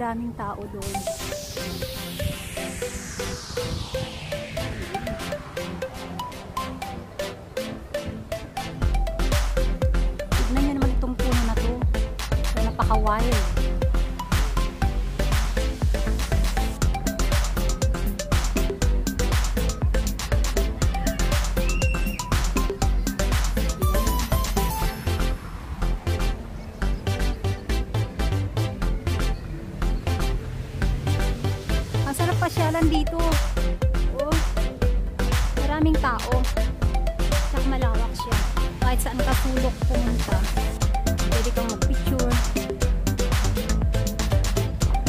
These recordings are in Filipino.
maraming tao doon. Tignan nyo naman itong puno na to. Napaka-wild. Pasyalan dito. Oh, maraming tao. Tsaka malawak siya. Kahit saan ka sulok pumunta, pwede kang mag-picture.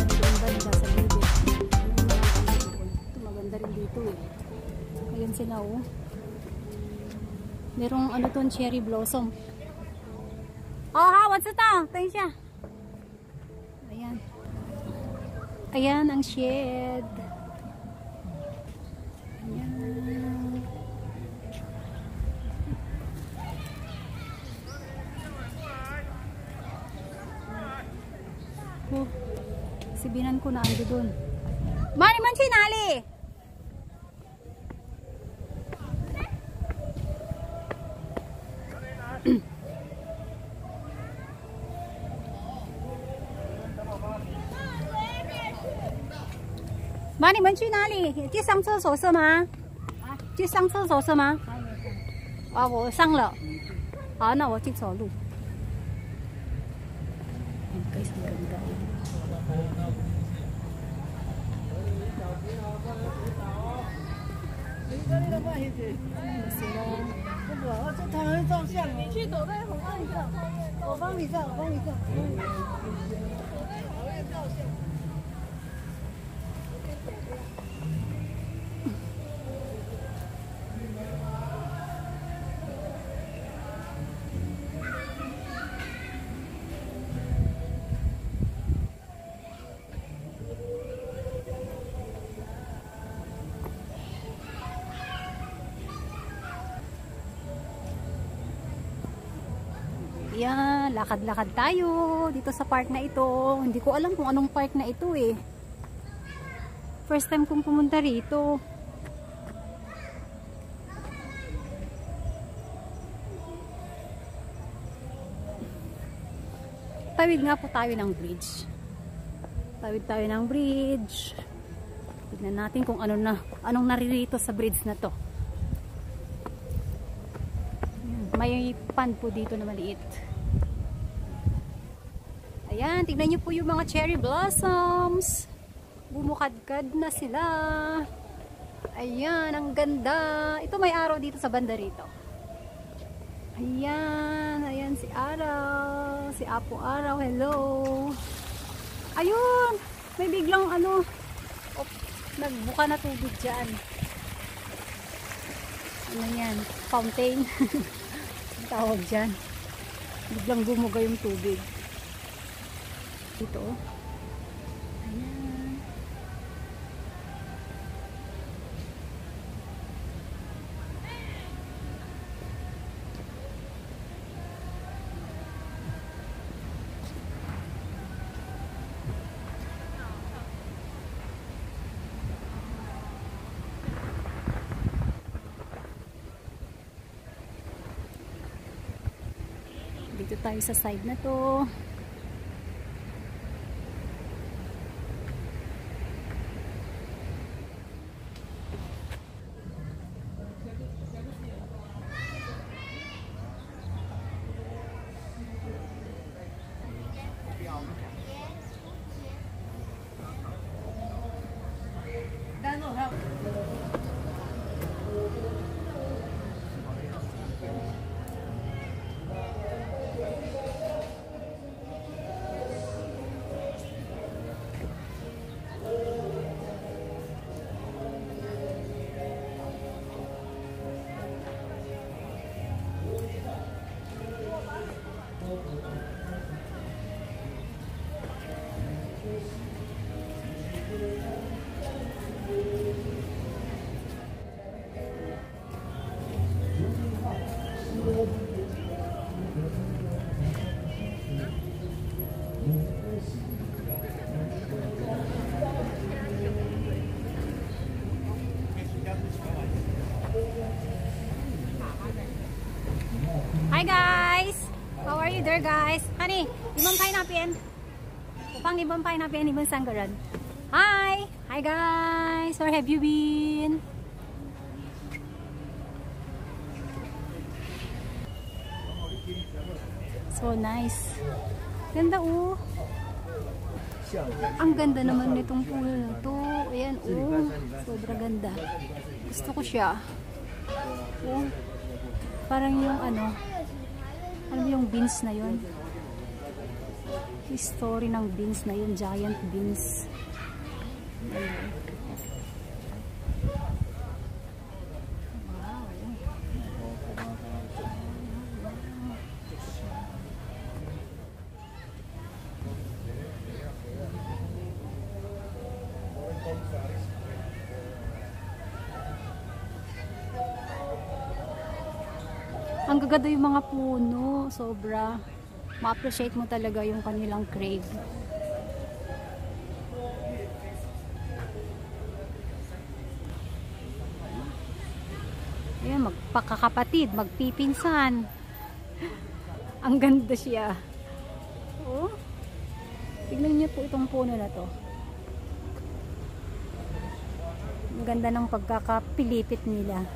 Doon banda sa gilid. Ito maganda rin dito eh. Ayan sila oh. Merong ano to, cherry blossom. Oh ha, what's ito? Tayo siya. Ayan. Ayan ang shed. Ayan. Oh, si Binan ko na ando dun. Mani man sinali!妈，你们去哪里？去上厕所是吗？啊，去上厕所是吗？啊，我上了。好，那我去走路。Guys, ang ganda. Yan, lakad-lakad tayo dito sa park na ito. Hindi ko alam kung anong park na ito eh. First time kong pumunta rito. Tawid nga po tayo ng bridge. Tawid tayo ng bridge. Tignan natin kung anong naririto sa bridge na to. May pan po dito na maliit. Ayan, tignan nyo po yung mga cherry blossoms. Bumukadkad na sila. Ayan, ang ganda. Ito may araw dito sa banda rito. Ayan, ayan si Araw. Si Apo Araw, hello. Ayun, may biglang nagbuka na tubig dyan. Ano yan? Fountain. Tawag dyan. Biglang bumuga yung tubig. Ito. Ayan. Dito tayo sa side na to. here guys. Honey, ibang pineapple. Upang ibang pineapple, ibang sanggaran. Hi! Hi guys! Where have you been? So nice. Ganda oh. Ang ganda naman nitong pool na to. Ayan oh. Sobra ganda. Gusto ko siya. Oh. Parang yung ano yung beans na yun. Yung story ng beans na yun. Giant beans. Ang gaganda yung mga puno, sobra. Ma-appreciate mo talaga yung kanilang crave. Ayan, magpakakapatid, magpipinsan. Ang ganda siya. Oh. Tignan niyo po itong puno na to. Ang ganda ng pagkakapilipit nila.